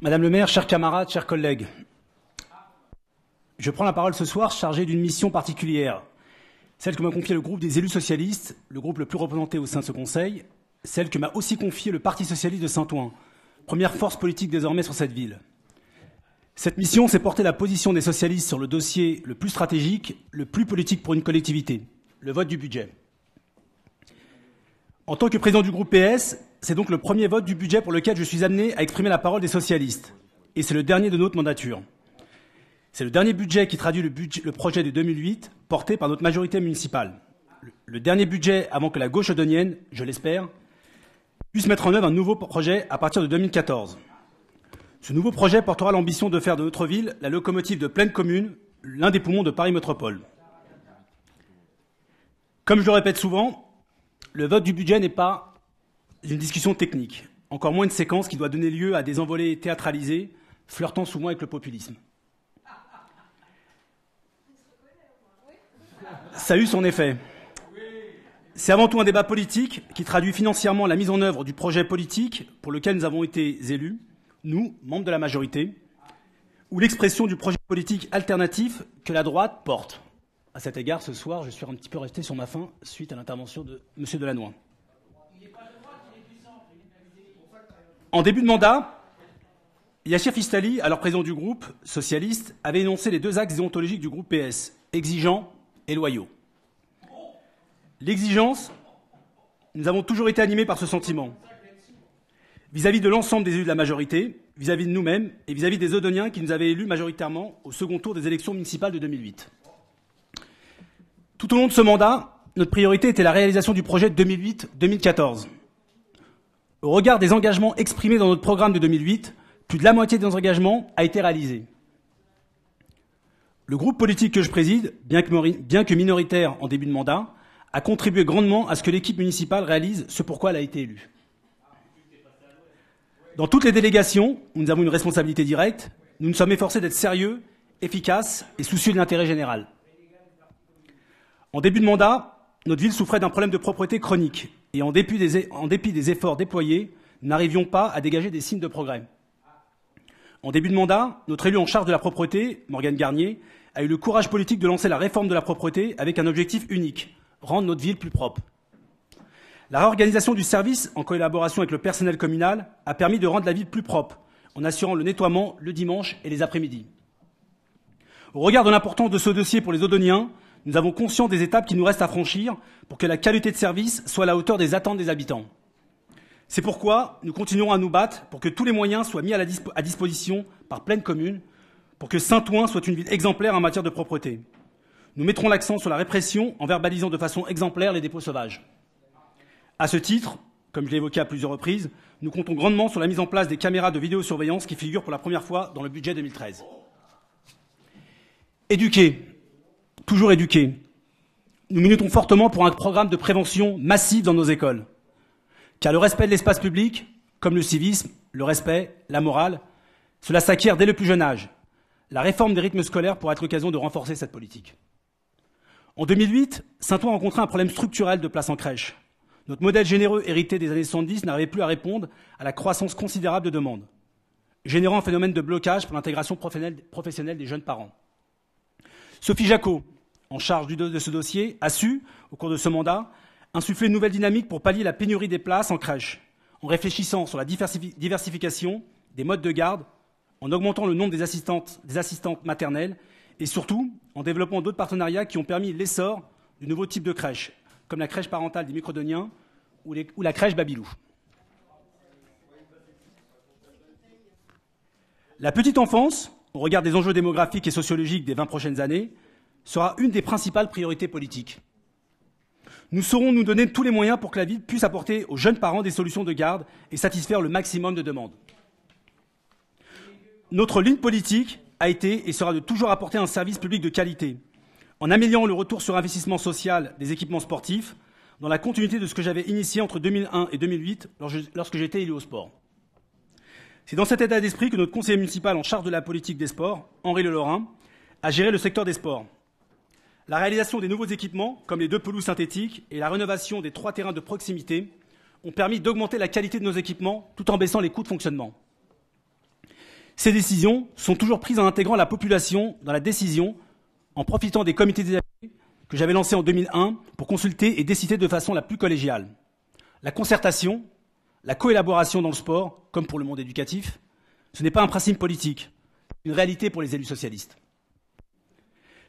Madame le maire, chers camarades, chers collègues, je prends la parole ce soir chargé d'une mission particulière, celle que m'a confiée le groupe des élus socialistes, le groupe le plus représenté au sein de ce conseil, celle que m'a aussi confiée le Parti socialiste de Saint-Ouen, première force politique désormais sur cette ville. Cette mission, c'est porter la position des socialistes sur le dossier le plus stratégique, le plus politique pour une collectivité, le vote du budget. En tant que président du groupe PS, c'est donc le premier vote du budget pour lequel je suis amené à exprimer la parole des socialistes. Et c'est le dernier de notre mandature. C'est le dernier budget qui traduit le projet de 2008 porté par notre majorité municipale. Le dernier budget avant que la gauche odonienne, je l'espère, puisse mettre en œuvre un nouveau projet à partir de 2014. Ce nouveau projet portera l'ambition de faire de notre ville la locomotive de pleine commune, l'un des poumons de Paris Métropole. Comme je le répète souvent, le vote du budget n'est pas une discussion technique, encore moins une séquence qui doit donner lieu à des envolées théâtralisées, flirtant souvent avec le populisme. Ça a eu son effet. C'est avant tout un débat politique qui traduit financièrement la mise en œuvre du projet politique pour lequel nous avons été élus, nous, membres de la majorité, ou l'expression du projet politique alternatif que la droite porte. À cet égard, ce soir, je suis un petit peu resté sur ma faim suite à l'intervention de M. Delannoy. En début de mandat, Yassir Fistali, alors président du groupe socialiste, avait énoncé les deux axes déontologiques du groupe PS, exigeants et loyaux. L'exigence, nous avons toujours été animés par ce sentiment, vis-à-vis de l'ensemble des élus de la majorité, vis-à-vis de nous-mêmes et vis-à-vis des Odoniens qui nous avaient élus majoritairement au second tour des élections municipales de 2008. Tout au long de ce mandat, notre priorité était la réalisation du projet de 2008-2014. Au regard des engagements exprimés dans notre programme de 2008, plus de la moitié de nos engagements a été réalisée. Le groupe politique que je préside, bien que minoritaire en début de mandat, a contribué grandement à ce que l'équipe municipale réalise ce pourquoi elle a été élue. Dans toutes les délégations où nous avons une responsabilité directe, nous nous sommes efforcés d'être sérieux, efficaces et soucieux de l'intérêt général. En début de mandat, notre ville souffrait d'un problème de propreté chronique et en dépit des efforts déployés, nous n'arrivions pas à dégager des signes de progrès. En début de mandat, notre élu en charge de la propreté, Morgane Garnier, a eu le courage politique de lancer la réforme de la propreté avec un objectif unique, rendre notre ville plus propre. La réorganisation du service, en collaboration avec le personnel communal, a permis de rendre la ville plus propre, en assurant le nettoiement le dimanche et les après-midi. Au regard de l'importance de ce dossier pour les Odoniens, nous avons conscience des étapes qui nous restent à franchir pour que la qualité de service soit à la hauteur des attentes des habitants. C'est pourquoi nous continuerons à nous battre pour que tous les moyens soient mis à disposition par pleine commune, pour que Saint-Ouen soit une ville exemplaire en matière de propreté. Nous mettrons l'accent sur la répression en verbalisant de façon exemplaire les dépôts sauvages. À ce titre, comme je l'ai évoqué à plusieurs reprises, nous comptons grandement sur la mise en place des caméras de vidéosurveillance qui figurent pour la première fois dans le budget 2013. Éduquer. Toujours éduquer. Nous militons fortement pour un programme de prévention massif dans nos écoles. Car le respect de l'espace public, comme le civisme, le respect, la morale, cela s'acquiert dès le plus jeune âge. La réforme des rythmes scolaires pourra être l'occasion de renforcer cette politique. En 2008, Saint-Ouen a rencontré un problème structurel de place en crèche. Notre modèle généreux hérité des années 70 n'arrivait plus à répondre à la croissance considérable de demandes, générant un phénomène de blocage pour l'intégration professionnelle des jeunes parents. Sophie Jacot, en charge de ce dossier, a su, au cours de ce mandat, insuffler une nouvelle dynamique pour pallier la pénurie des places en crèche, en réfléchissant sur la diversification des modes de garde, en augmentant le nombre des assistantes maternelles et surtout en développant d'autres partenariats qui ont permis l'essor de nouveaux types de crèches, comme la crèche parentale des microdoniens ou la crèche Babylou. La petite enfance, au regard des enjeux démographiques et sociologiques des 20 prochaines années, sera une des principales priorités politiques. Nous saurons nous donner tous les moyens pour que la ville puisse apporter aux jeunes parents des solutions de garde et satisfaire le maximum de demandes. Notre ligne politique a été et sera de toujours apporter un service public de qualité, en améliorant le retour sur investissement social des équipements sportifs, dans la continuité de ce que j'avais initié entre 2001 et 2008 lorsque j'étais élu au sport. C'est dans cet état d'esprit que notre conseiller municipal en charge de la politique des sports, Henri Le Lorrain, a géré le secteur des sports. La réalisation des nouveaux équipements, comme les 2 pelouses synthétiques et la rénovation des 3 terrains de proximité, ont permis d'augmenter la qualité de nos équipements tout en baissant les coûts de fonctionnement. Ces décisions sont toujours prises en intégrant la population dans la décision, en profitant des comités des AG que j'avais lancés en 2001 pour consulter et décider de façon la plus collégiale. La concertation, la coélaboration dans le sport, comme pour le monde éducatif, ce n'est pas un principe politique, une réalité pour les élus socialistes.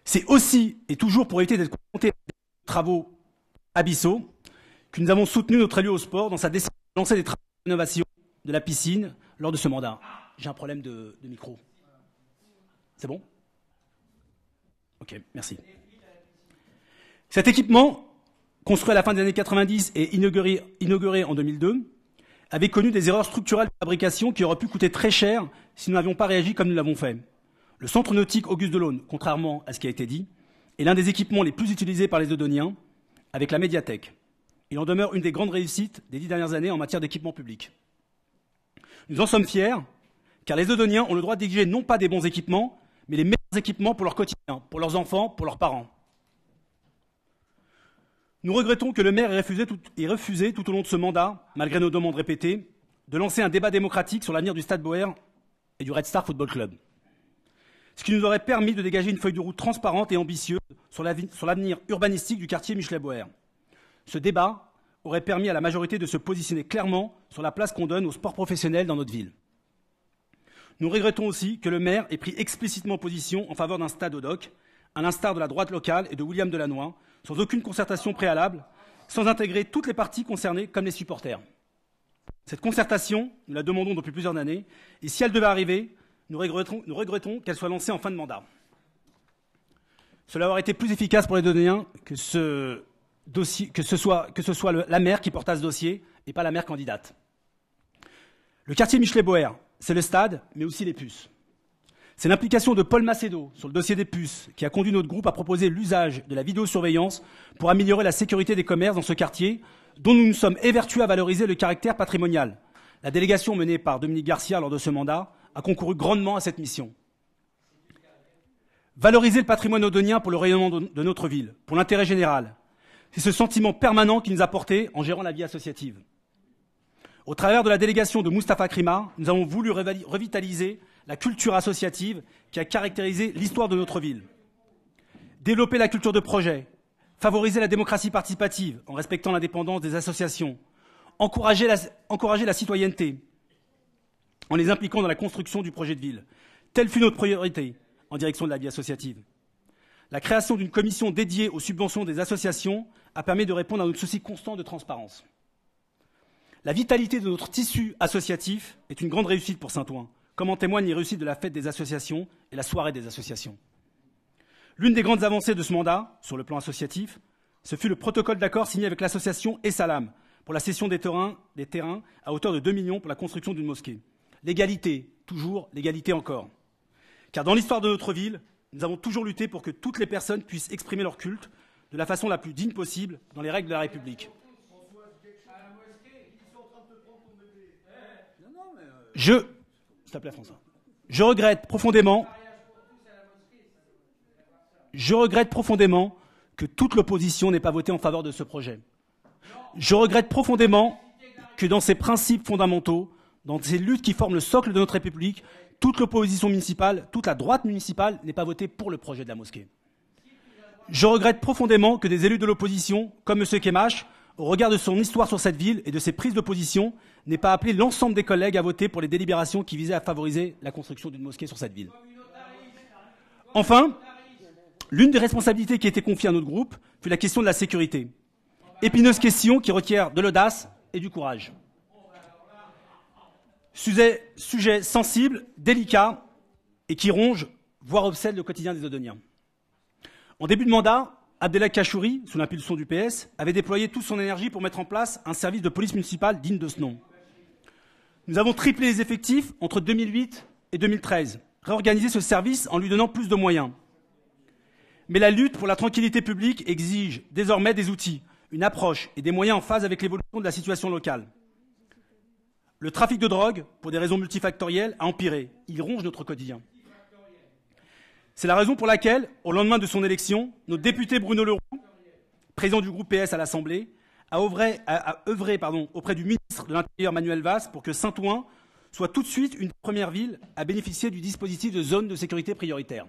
C'est aussi et toujours pour éviter d'être confrontés à des travaux abyssaux que nous avons soutenu notre élu au sport dans sa décision de lancer des travaux d'innovation de la piscine lors de ce mandat. J'ai un problème de micro. C'est bon ? Ok, merci. Cet équipement, construit à la fin des années 90 et inauguré en 2002, avait connu des erreurs structurelles de fabrication qui auraient pu coûter très cher si nous n'avions pas réagi comme nous l'avons fait. Le centre nautique Auguste Delaune, contrairement à ce qui a été dit, est l'un des équipements les plus utilisés par les Dodoniens, avec la médiathèque. Il en demeure une des grandes réussites des 10 dernières années en matière d'équipement public. Nous en sommes fiers, car les Dodoniens ont le droit d'exiger non pas des bons équipements, mais les meilleurs équipements pour leur quotidien, pour leurs enfants, pour leurs parents. Nous regrettons que le maire ait refusé tout au long de ce mandat, malgré nos demandes répétées, de lancer un débat démocratique sur l'avenir du Stade Boer et du Red Star Football Club. Ce qui nous aurait permis de dégager une feuille de route transparente et ambitieuse sur l'avenir urbanistique du quartier Michelet-Boer. Ce débat aurait permis à la majorité de se positionner clairement sur la place qu'on donne au sport professionnel dans notre ville. Nous regrettons aussi que le maire ait pris explicitement position en faveur d'un stade au DOC, à l'instar de la droite locale et de William Delannoy, sans aucune concertation préalable, sans intégrer toutes les parties concernées comme les supporters. Cette concertation, nous la demandons depuis plusieurs années, et si elle devait arriver, nous regrettons qu'elle soit lancée en fin de mandat. Cela aurait été plus efficace pour les Dodoniens que ce soit la maire qui porta ce dossier et pas la maire candidate. Le quartier Michelet-Boer, c'est le stade, mais aussi les puces. C'est l'implication de Paul Macedo sur le dossier des puces qui a conduit notre groupe à proposer l'usage de la vidéosurveillance pour améliorer la sécurité des commerces dans ce quartier, dont nous nous sommes évertués à valoriser le caractère patrimonial. La délégation menée par Dominique Garcia lors de ce mandat a concouru grandement à cette mission. Valoriser le patrimoine dodonien pour le rayonnement de notre ville, pour l'intérêt général, c'est ce sentiment permanent qui nous a portés en gérant la vie associative. Au travers de la délégation de Moustapha Krima, nous avons voulu revitaliser la culture associative qui a caractérisé l'histoire de notre ville. Développer la culture de projet, favoriser la démocratie participative en respectant l'indépendance des associations, encourager la citoyenneté en les impliquant dans la construction du projet de ville. Telle fut notre priorité en direction de la vie associative. La création d'une commission dédiée aux subventions des associations a permis de répondre à notre souci constant de transparence. La vitalité de notre tissu associatif est une grande réussite pour Saint-Ouen, comme en témoignent les réussites de la fête des associations et la soirée des associations. L'une des grandes avancées de ce mandat, sur le plan associatif, ce fut le protocole d'accord signé avec l'association Essalam pour la cession des terrains à hauteur de 2 millions pour la construction d'une mosquée. L'égalité, toujours, l'égalité encore. Car dans l'histoire de notre ville, nous avons toujours lutté pour que toutes les personnes puissent exprimer leur culte de la façon la plus digne possible dans les règles de la République. S'il te plaît, François. Je regrette profondément que toute l'opposition n'ait pas voté en faveur de ce projet. Je regrette profondément que dans ces principes fondamentaux, dans ces luttes qui forment le socle de notre République, toute l'opposition municipale, toute la droite municipale n'ait pas voté pour le projet de la mosquée. Je regrette profondément que des élus de l'opposition, comme M. Kemache, au regard de son histoire sur cette ville et de ses prises de position, n'ait pas appelé l'ensemble des collègues à voter pour les délibérations qui visaient à favoriser la construction d'une mosquée sur cette ville. Enfin, l'une des responsabilités qui a été confiée à notre groupe fut la question de la sécurité. Épineuse question qui requiert de l'audace et du courage. Sujet sensible, délicat et qui ronge, voire obsède le quotidien des Dodoniens. En début de mandat, Abdelhak Kachouri, sous l'impulsion du PS, avait déployé toute son énergie pour mettre en place un service de police municipale digne de ce nom. Nous avons triplé les effectifs entre 2008 et 2013, réorganisé ce service en lui donnant plus de moyens. Mais la lutte pour la tranquillité publique exige désormais des outils, une approche et des moyens en phase avec l'évolution de la situation locale. Le trafic de drogue, pour des raisons multifactorielles, a empiré. Il ronge notre quotidien. C'est la raison pour laquelle, au lendemain de son élection, notre député Bruno Leroux, président du groupe PS à l'Assemblée, a œuvré auprès du ministre de l'Intérieur Manuel Valls pour que Saint-Ouen soit tout de suite une première ville à bénéficier du dispositif de zone de sécurité prioritaire.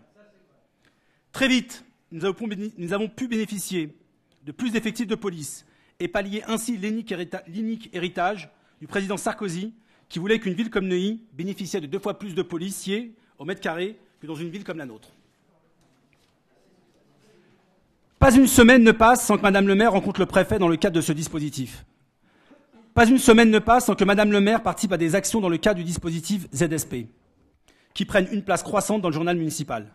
Très vite, nous avons pu bénéficier de plus d'effectifs de police et pallier ainsi l'inique héritage du président Sarkozy qui voulait qu'une ville comme Neuilly bénéficiait de 2 fois plus de policiers au mètre carré que dans une ville comme la nôtre. Pas une semaine ne passe sans que Madame le maire rencontre le préfet dans le cadre de ce dispositif. Pas une semaine ne passe sans que Madame le maire participe à des actions dans le cadre du dispositif ZSP, qui prennent une place croissante dans le journal municipal.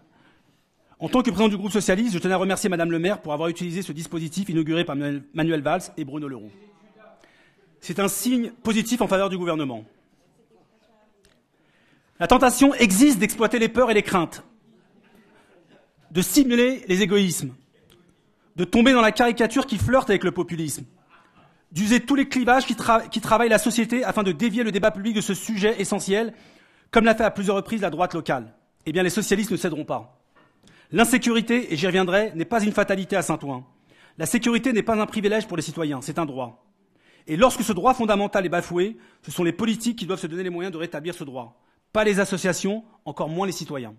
En tant que président du groupe socialiste, je tenais à remercier Madame le maire pour avoir utilisé ce dispositif inauguré par Manuel Valls et Bruno Leroux. C'est un signe positif en faveur du gouvernement. La tentation existe d'exploiter les peurs et les craintes, de stimuler les égoïsmes, de tomber dans la caricature qui flirte avec le populisme, d'user tous les clivages qui travaillent la société afin de dévier le débat public de ce sujet essentiel, comme l'a fait à plusieurs reprises la droite locale. Eh bien, les socialistes ne céderont pas. L'insécurité, et j'y reviendrai, n'est pas une fatalité à Saint-Ouen. La sécurité n'est pas un privilège pour les citoyens, c'est un droit. Et lorsque ce droit fondamental est bafoué, ce sont les politiques qui doivent se donner les moyens de rétablir ce droit, pas les associations, encore moins les citoyens.